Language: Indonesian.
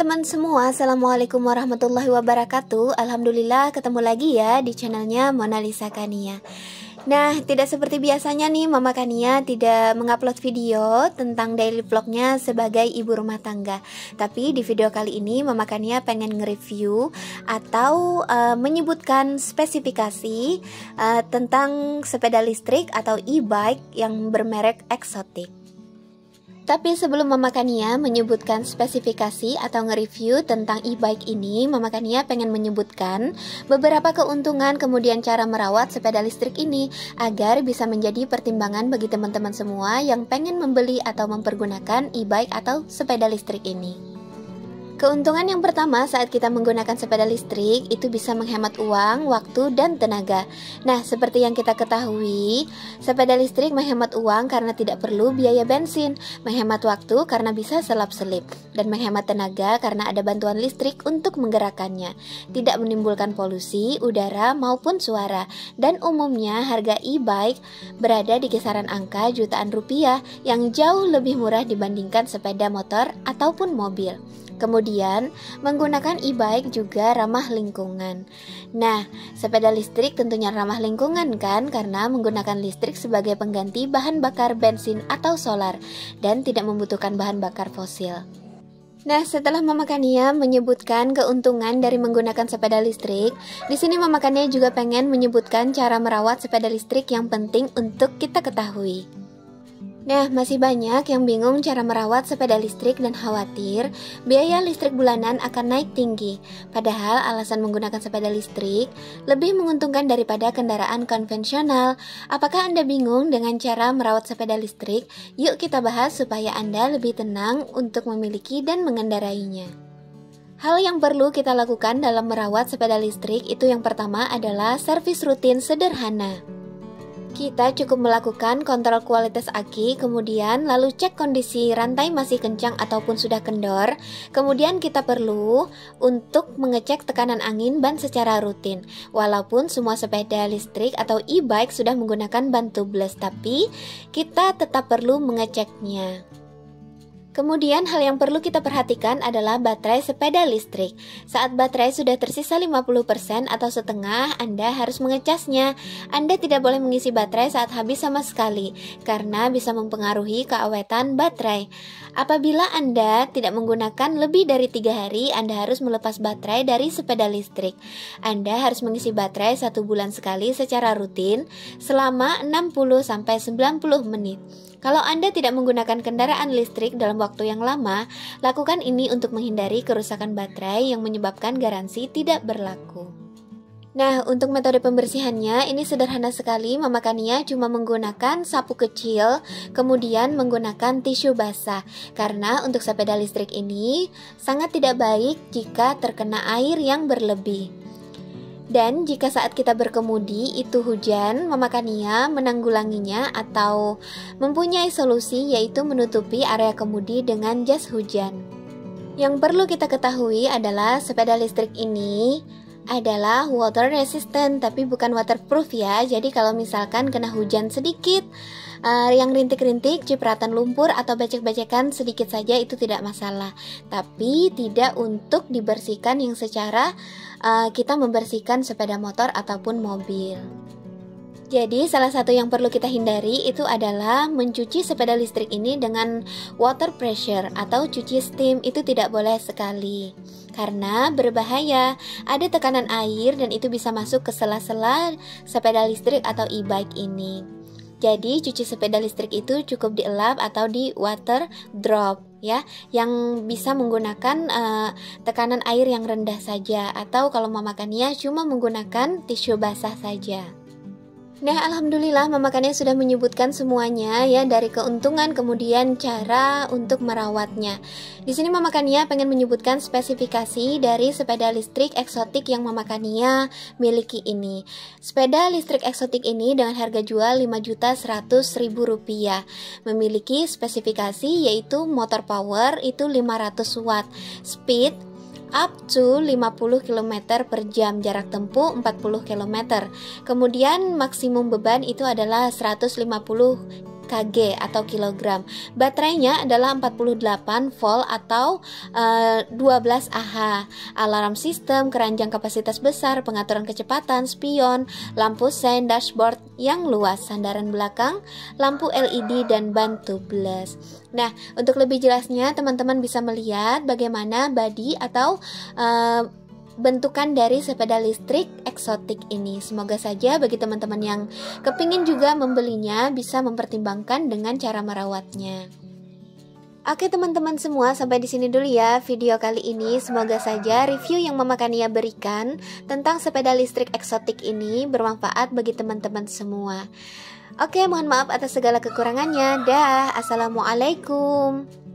teman-teman semua, Assalamualaikum warahmatullahi wabarakatuh. Alhamdulillah ketemu lagi ya di channelnya Mona Lisa Kania. Nah, tidak seperti biasanya nih, Mama Kania tidak mengupload video tentang daily vlognya sebagai ibu rumah tangga. Tapi di video kali ini Mama Kania pengen nge-review atau menyebutkan spesifikasi tentang sepeda listrik atau e-bike yang bermerek Exotic. Tapi sebelum Mama Kania menyebutkan spesifikasi atau nge-review tentang e-bike ini, Mama Kania pengen menyebutkan beberapa keuntungan kemudian cara merawat sepeda listrik ini agar bisa menjadi pertimbangan bagi teman-teman semua yang pengen membeli atau mempergunakan e-bike atau sepeda listrik ini. Keuntungan yang pertama saat kita menggunakan sepeda listrik itu bisa menghemat uang, waktu, dan tenaga. Nah, seperti yang kita ketahui, sepeda listrik menghemat uang karena tidak perlu biaya bensin, menghemat waktu karena bisa selap-selip, dan menghemat tenaga karena ada bantuan listrik untuk menggerakkannya. Tidak menimbulkan polusi, udara, maupun suara. Dan umumnya harga e-bike berada di kisaran angka jutaan rupiah yang jauh lebih murah dibandingkan sepeda motor ataupun mobil. Kemudian, menggunakan e-bike juga ramah lingkungan. Nah, sepeda listrik tentunya ramah lingkungan kan, karena menggunakan listrik sebagai pengganti bahan bakar bensin atau solar dan tidak membutuhkan bahan bakar fosil. Nah, setelah Mama Kania menyebutkan keuntungan dari menggunakan sepeda listrik, di sini Mama Kania juga pengen menyebutkan cara merawat sepeda listrik yang penting untuk kita ketahui. Nah, masih banyak yang bingung cara merawat sepeda listrik dan khawatir biaya listrik bulanan akan naik tinggi. Padahal alasan menggunakan sepeda listrik lebih menguntungkan daripada kendaraan konvensional. Apakah Anda bingung dengan cara merawat sepeda listrik? Yuk kita bahas supaya Anda lebih tenang untuk memiliki dan mengendarainya. Hal yang perlu kita lakukan dalam merawat sepeda listrik itu yang pertama adalah servis rutin sederhana. Kita cukup melakukan kontrol kualitas aki, kemudian lalu cek kondisi rantai masih kencang ataupun sudah kendor. Kemudian kita perlu untuk mengecek tekanan angin ban secara rutin. Walaupun semua sepeda listrik atau e-bike sudah menggunakan ban tubeless, tapi kita tetap perlu mengeceknya. Kemudian hal yang perlu kita perhatikan adalah baterai sepeda listrik. Saat baterai sudah tersisa 50% atau setengah, Anda harus mengecasnya. Anda tidak boleh mengisi baterai saat habis sama sekali, karena bisa mempengaruhi keawetan baterai. Apabila Anda tidak menggunakan lebih dari 3 hari, Anda harus melepas baterai dari sepeda listrik. Anda harus mengisi baterai 1 bulan sekali secara rutin selama 60-90 menit. Kalau Anda tidak menggunakan kendaraan listrik dalam waktu yang lama, lakukan ini untuk menghindari kerusakan baterai yang menyebabkan garansi tidak berlaku. Nah, untuk metode pembersihannya ini sederhana sekali. Mama Kania cuma menggunakan sapu kecil, kemudian menggunakan tisu basah. Karena untuk sepeda listrik ini sangat tidak baik jika terkena air yang berlebih. Dan jika saat kita berkemudi itu hujan, Mama Kania menanggulanginya atau mempunyai solusi yaitu menutupi area kemudi dengan jas hujan. Yang perlu kita ketahui adalah sepeda listrik ini adalah water resistant tapi bukan waterproof ya. Jadi kalau misalkan kena hujan sedikit, yang rintik-rintik, cipratan lumpur atau becek-becekan sedikit saja itu tidak masalah. Tapi tidak untuk dibersihkan yang secara kita membersihkan sepeda motor ataupun mobil. Jadi salah satu yang perlu kita hindari itu adalah mencuci sepeda listrik ini dengan water pressure atau cuci steam, itu tidak boleh sekali. Karena berbahaya, ada tekanan air dan itu bisa masuk ke sela-sela sepeda listrik atau e-bike ini. Jadi cuci sepeda listrik itu cukup dielap atau di water drop ya, yang bisa menggunakan tekanan air yang rendah saja, atau kalau Mama Kania cuma menggunakan tisu basah saja. Nah, alhamdulillah Mama Kania sudah menyebutkan semuanya ya, dari keuntungan kemudian cara untuk merawatnya. Di sini Mama Kania pengen menyebutkan spesifikasi dari sepeda listrik Exotic yang Mama Kania miliki ini. Sepeda listrik Exotic ini dengan harga jual Rp5.100.000 memiliki spesifikasi yaitu motor power itu 500 watt, speed up to 50 km per jam, jarak tempuh 40 km. Kemudian maksimum beban itu adalah 150 kg atau kilogram. Baterainya adalah 48 volt atau 12 Ah. Alarm sistem, keranjang kapasitas besar, pengaturan kecepatan, spion, lampu sein, dashboard yang luas, sandaran belakang, lampu LED dan ban tubeless. Nah, untuk lebih jelasnya teman-teman bisa melihat bagaimana bodi atau bentukan dari sepeda listrik eksotik ini. Semoga saja bagi teman-teman yang kepingin juga membelinya bisa mempertimbangkan dengan cara merawatnya. Oke teman-teman semua, sampai di sini dulu ya video kali ini. Semoga saja review yang Mama Kania berikan tentang sepeda listrik eksotik ini bermanfaat bagi teman-teman semua. Oke, mohon maaf atas segala kekurangannya. Dah, assalamualaikum.